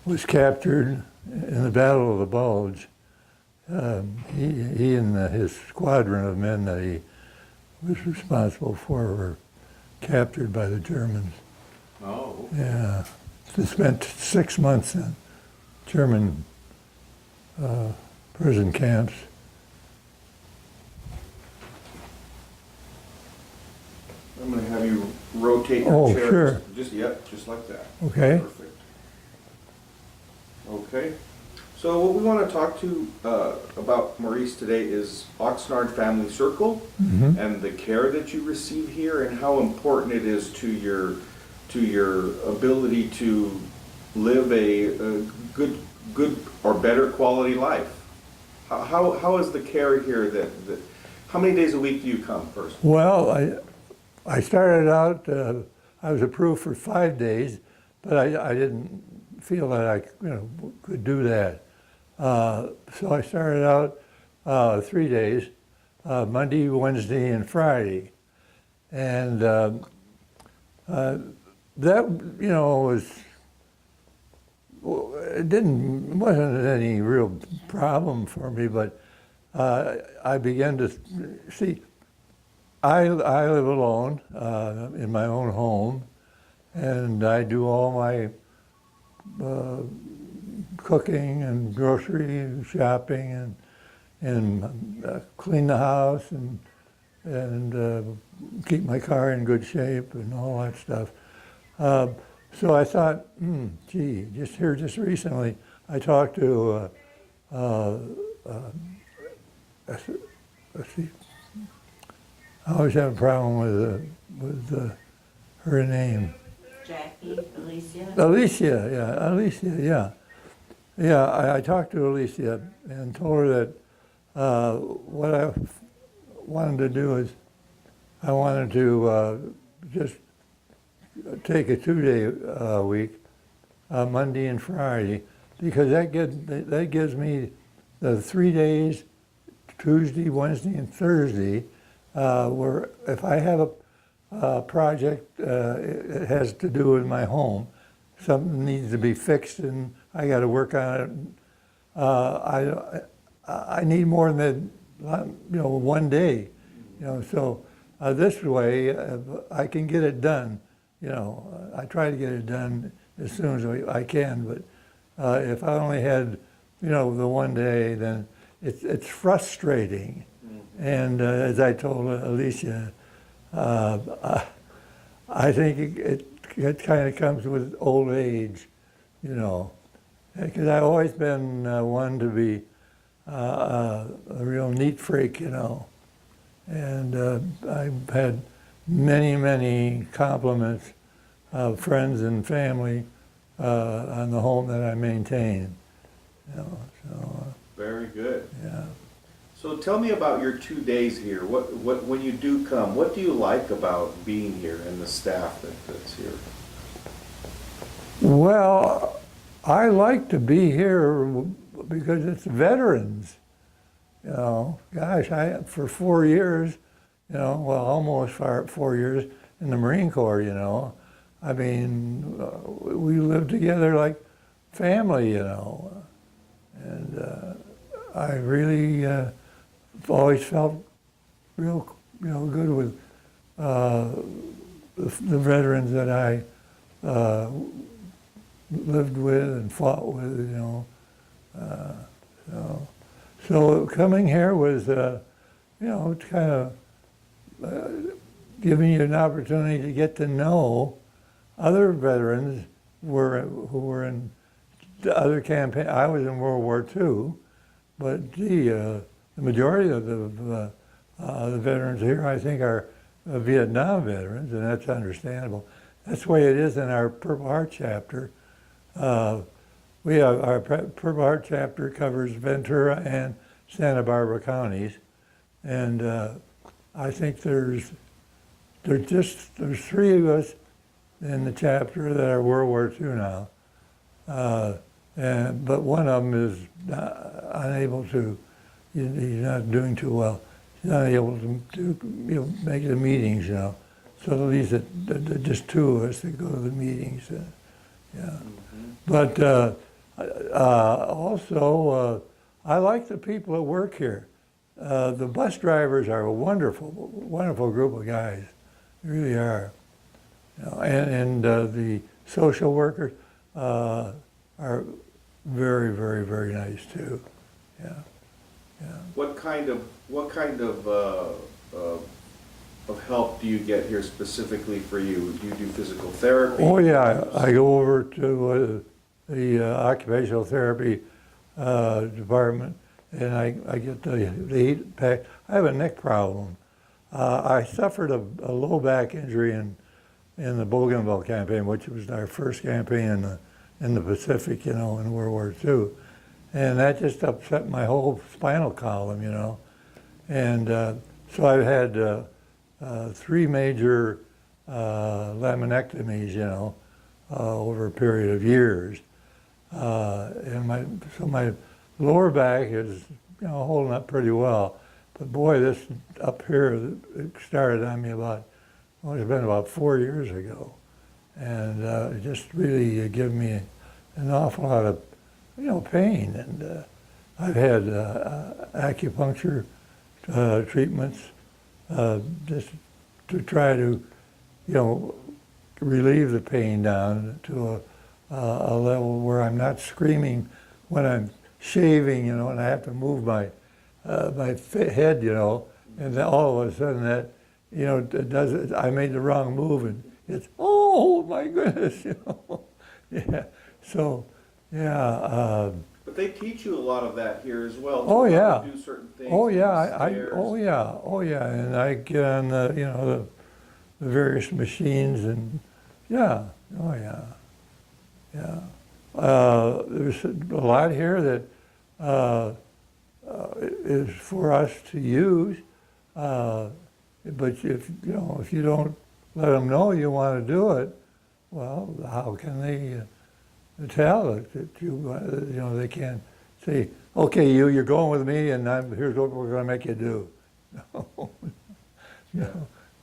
was captured in the Battle of the Bulge. He and his squadron of men that he was responsible for were captured by the Germans. Oh. Yeah, they spent 6 months in German prison camps. I'm going to have you rotate your chair. Sure. Just like that. Okay. Perfect. Okay. So what we want to talk to about Maurice today is Oxnard Family Circle and the care that you receive here and how important it is to your ability to live a good or better quality life. How is the care here that how many days a week do you come first? Well, I started out, I was approved for 5 days, but I didn't feel that I could do that. So I started out 3 days, Monday, Wednesday, and Friday. And that, wasn't any real problem for me, but I began to see, I live alone in my own home, and I do all my cooking and grocery shopping and clean the house and keep my car in good shape and all that stuff. So I thought, just recently, I talked to, let's see, I always have a problem with her name. Jackie, Alicia. Alicia, yeah. Yeah, I talked to Alicia and told her that what I wanted to do is I wanted to just take a 2-day week, Monday and Friday, because that gives me the 3 days, Tuesday, Wednesday, and Thursday, where if I have a project, it has to do with my home, something needs to be fixed and I got to work on it. I need more than 1 day, so this way I can get it done. I try to get it done as soon as I can, but if I only had, the 1 day, then it's frustrating. And as I told Alicia, I think it kind of comes with old age, because I've always been one to be a real neat freak, and I've had many compliments of friends and family on the home that I maintain. Very good. Yeah. So tell me about your 2 days here. What when you do come, what do you like about being here and the staff that's here? Well, I like to be here because it's veterans. Gosh, for 4 years, almost 4 years in the Marine Corps, I mean, we lived together like family, and I really always felt real, good with the veterans that I lived with and fought with, So coming here was, kind of giving you an opportunity to get to know other veterans who were in the other campaign. I was in World War II, but the majority of the veterans here, I think, are Vietnam veterans, and that's understandable. That's the way it is in our Purple Heart chapter. We have our Purple Heart chapter covers Ventura and Santa Barbara counties, and I think there's 3 of us in the chapter that are World War II now, but one of them is unable to. He's not doing too well. He's not able to make the meetings, So at least just two of us that go to the meetings. Yeah. But also, I like the people that work here. The bus drivers are a wonderful, wonderful group of guys. They really are. You know, and the social workers are very, very, very nice too. Yeah. Yeah. What kind of help do you get here specifically for you? Do you do physical therapy? Oh yeah, I go over to the occupational therapy department, and I get the heat pack. I have a neck problem. I suffered a low back injury in the Bougainville campaign, which was our first campaign in the Pacific, you know, in World War II, and that just upset my whole spinal column, you know, and so I've had 3 major laminectomies, you know, over a period of years. And my lower back is, you know, holding up pretty well. But boy, this up here, it started on me it's been about 4 years ago. And it just really gave me an awful lot of, you know, pain. And I've had acupuncture treatments just to try to, you know, relieve the pain down to a level where I'm not screaming when I'm shaving, you know, and I have to move my head, you know, and then all of a sudden that, you know, I made the wrong move and it's, oh my goodness, you know. Yeah. So, yeah. But they teach you a lot of that here as well. Oh yeah. How to do certain things. Oh yeah. Stairs. Oh yeah. And I get on the, you know, the various machines and yeah. Oh yeah. Yeah. There's a lot here that is for us to use, but if you don't let them know you want to do it, well, how can they tell that you know, they can't say, okay, you're going with me, and here's what we're going to make you do.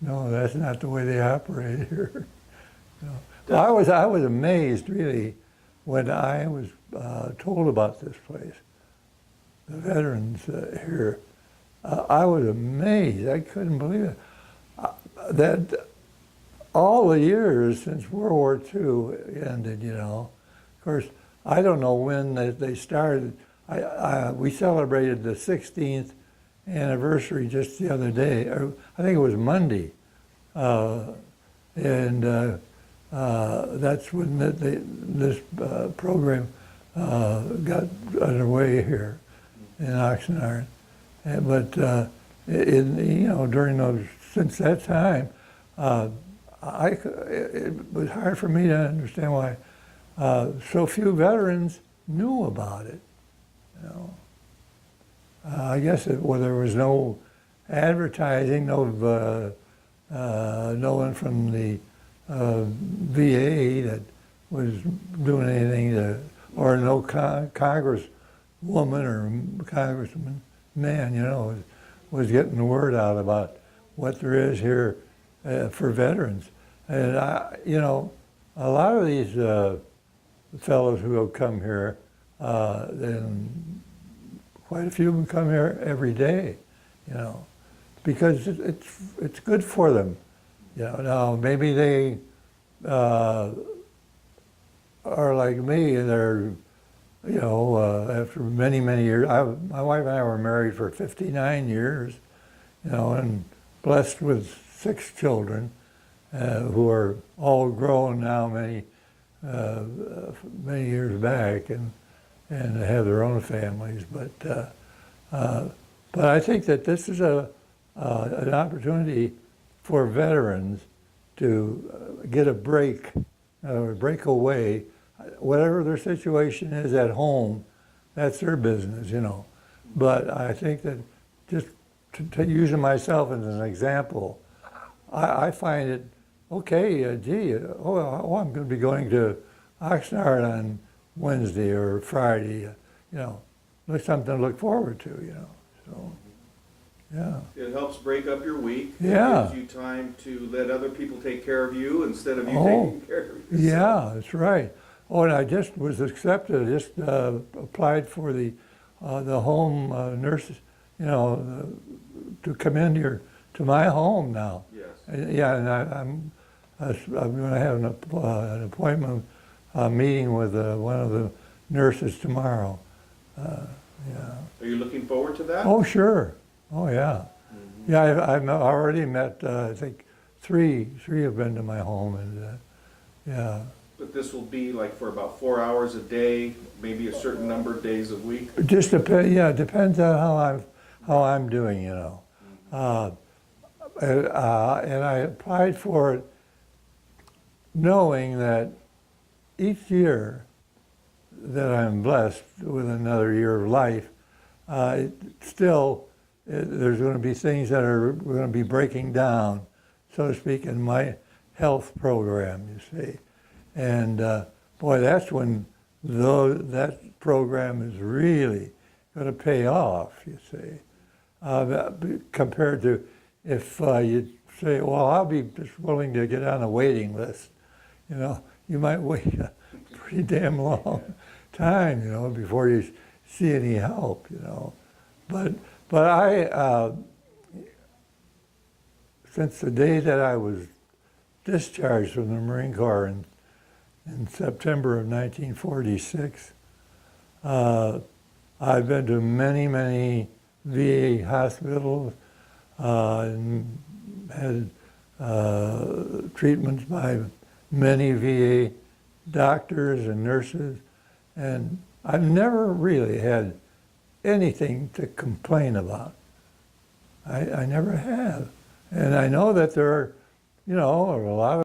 No, that's not the way they operate here. No. I was amazed, really, when I was told about this place, the veterans here. I was amazed. I couldn't believe it. That all the years since World War II ended, you know, of course, I don't know when they started. We celebrated the 16th anniversary just the other day. I think it was Monday. And that's when this program got underway here in Oxnard. But during since that time, it was hard for me to understand why so few veterans knew about it. You know, I guess there was no advertising, no one from the VA that was doing anything or no congresswoman or congressman man, you know, was getting the word out about what there is here for veterans. And a lot of these fellows who have come here, and quite a few of them come here every day, you know, because it's good for them. You know, now maybe they are like me, and they're, you know, after many, many years. My wife and I were married for 59 years, you know, and blessed with 6 children who are all grown now, many years back, and have their own families. But I think that this is an opportunity for veterans to get a break, break away. Whatever their situation is at home, that's their business, you know. But I think that just to using myself as an example, I find it okay. I'm going to be going to Oxnard on Wednesday or Friday. You know, there's something to look forward to. You know, so yeah. It helps break up your week. Yeah. It gives you time to let other people take care of you instead of you Oh, taking care of yourself. Yeah, that's right. Oh, and I just was accepted, I just applied for the home nurses, you know, to come in here to my home now. Yes. Yeah, and I'm going to have an appointment meeting with one of the nurses tomorrow. Yeah. Are you looking forward to that? Oh, sure. Oh, yeah. Yeah, I've already met, I think, three have been to my home, and yeah. But this will be like for about 4 hours a day, maybe a certain number of days a week. It just depends. Yeah, it depends on how I'm doing. You know, and I applied for it, knowing that each year that I'm blessed with another year of life, there's going to be things that are going to be breaking down, so to speak, in my health program. You see, and boy, that's when that program is really going to pay off. You see, compared to if you say, "Well, I'll be just willing to get on a waiting list," you know, you might wait a pretty damn long time, you know, before you see any help, you know. But I, since the day that I was discharged from the Marine Corps in September of 1946, I've been to many VA hospitals, and had treatments by many VA doctors and nurses, and I've never really had anything to complain about. I never have. And I know that there are, you know, a lot of